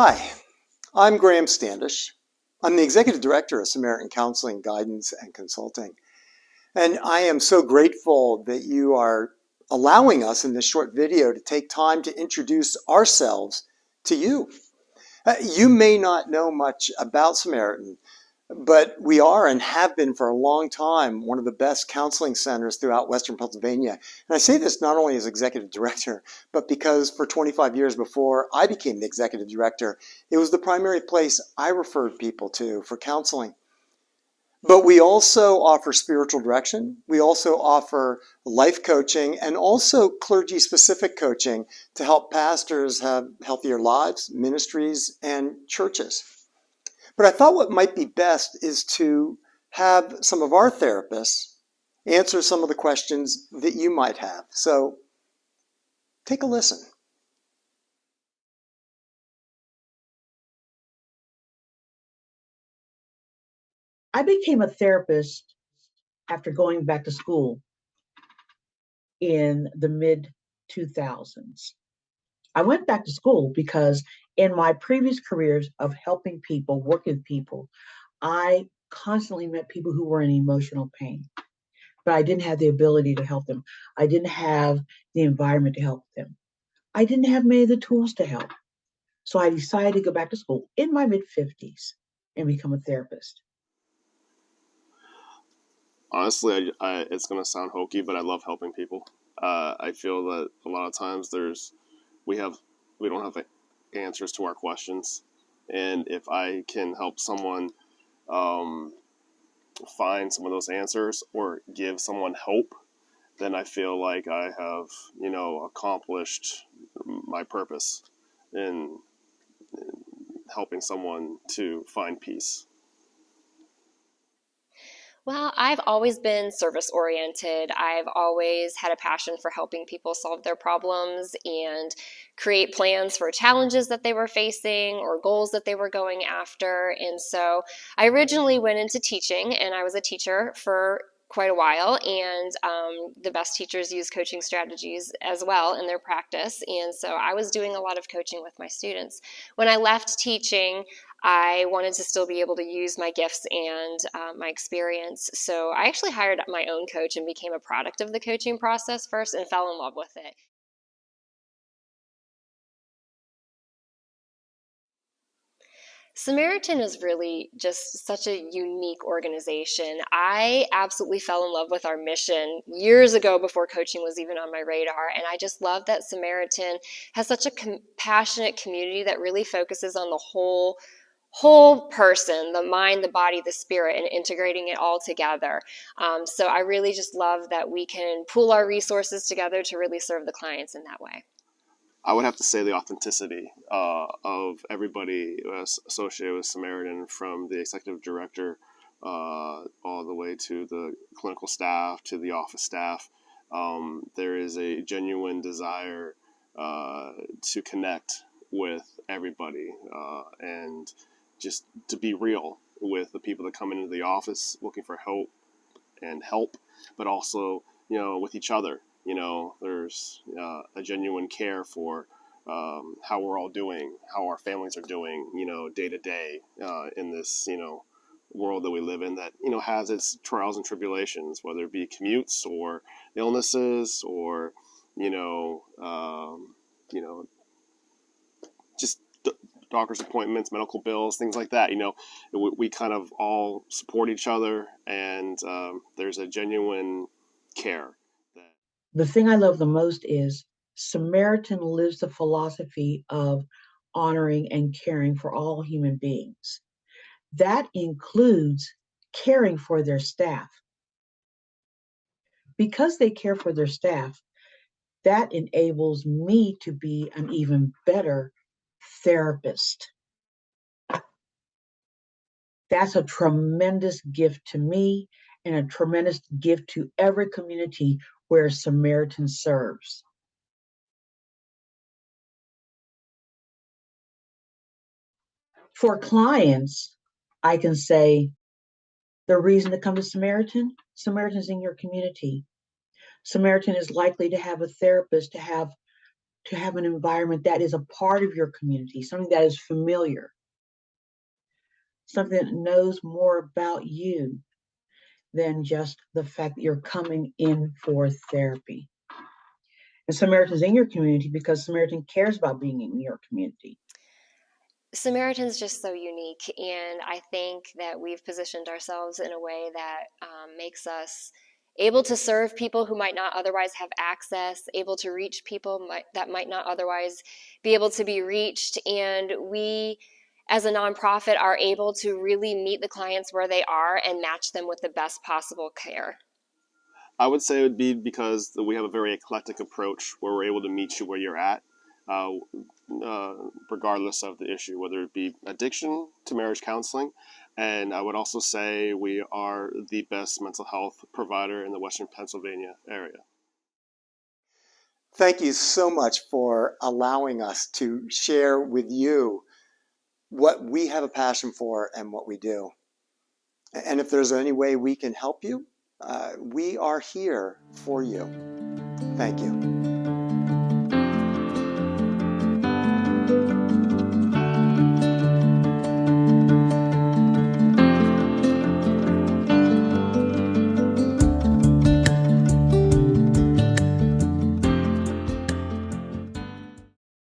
Hi, I'm Graham Standish. I'm the Executive Director of Samaritan Counseling, Guidance, and Consulting. And I am so grateful that you are allowing us in this short video to take time to introduce ourselves to you. You may not know much about Samaritan, but we are and have been for a long time one of the best counseling centers throughout Western Pennsylvania. And I say this not only as executive director, but because for 25 years before I became the executive director, it was the primary place I referred people to for counseling. But we also offer spiritual direction. We also offer life coaching and also clergy-specific coaching to help pastors have healthier lives, ministries, and churches. But I thought what might be best is to have some of our therapists answer some of the questions that you might have. So take a listen. I became a therapist after going back to school in the mid 2000s. I went back to school because in my previous careers of helping people, working with people, I constantly met people who were in emotional pain, but I didn't have the ability to help them. I didn't have the environment to help them. I didn't have many of the tools to help. So I decided to go back to school in my mid 50s and become a therapist. Honestly, it's going to sound hokey, but I love helping people. I feel that a lot of times we don't have answers to our questions, and if I can help someone um, find some of those answers or give someone hope, then I feel like I have accomplished my purpose in helping someone to find peace. Well, I've always been service oriented. I've always had a passion for helping people solve their problems and create plans for challenges that they were facing or goals that they were going after. And so I originally went into teaching, and I was a teacher for quite a while, and the best teachers use coaching strategies as well in their practice. And so I was doing a lot of coaching with my students. When I left teaching, I wanted to still be able to use my gifts and my experience. So I actually hired my own coach and became a product of the coaching process first and fell in love with it. Samaritan is really just such a unique organization. I absolutely fell in love with our mission years ago before coaching was even on my radar. And I just love that Samaritan has such a compassionate community that really focuses on the whole person, the mind, the body, the spirit, and integrating it all together. So I really just love that we can pool our resources together to really serve the clients in that way. I would have to say the authenticity of everybody associated with Samaritan, from the executive director all the way to the clinical staff to the office staff. There is a genuine desire to connect with everybody and just to be real with the people that come into the office looking for help, but also, with each other. There's a genuine care for how we're all doing, how our families are doing, day to day in this, world that we live in that, has its trials and tribulations, whether it be commutes or illnesses or, you know, um, you know, just doctor's appointments, medical bills, things like that. We kind of all support each other, and there's a genuine care. The thing I love the most is Samaritan lives the philosophy of honoring and caring for all human beings. That includes caring for their staff. Because they care for their staff, that enables me to be an even better therapist. That's a tremendous gift to me and a tremendous gift to every community where Samaritan serves. For clients, I can say the reason to come to Samaritan's in your community. Samaritan is likely to have a therapist, to have to have an environment that is a part of your community, something that is familiar, something that knows more about you than just the fact that you're coming in for therapy. And Samaritan's in your community because Samaritan cares about being in your community. Samaritan's just so unique, and I think that we've positioned ourselves in a way that makes us able to serve people who might not otherwise have access, able to reach people that might not otherwise be able to be reached, and we as a nonprofit are able to really meet the clients where they are and match them with the best possible care. I would say it would be because we have a very eclectic approach where we're able to meet you where you're at, uh, regardless of the issue, whether it be addiction to marriage counseling. And I would also say we are the best mental health provider in the Western Pennsylvania area. Thank you so much for allowing us to share with you what we have a passion for and what we do. And if there's any way we can help you, we are here for you. Thank you.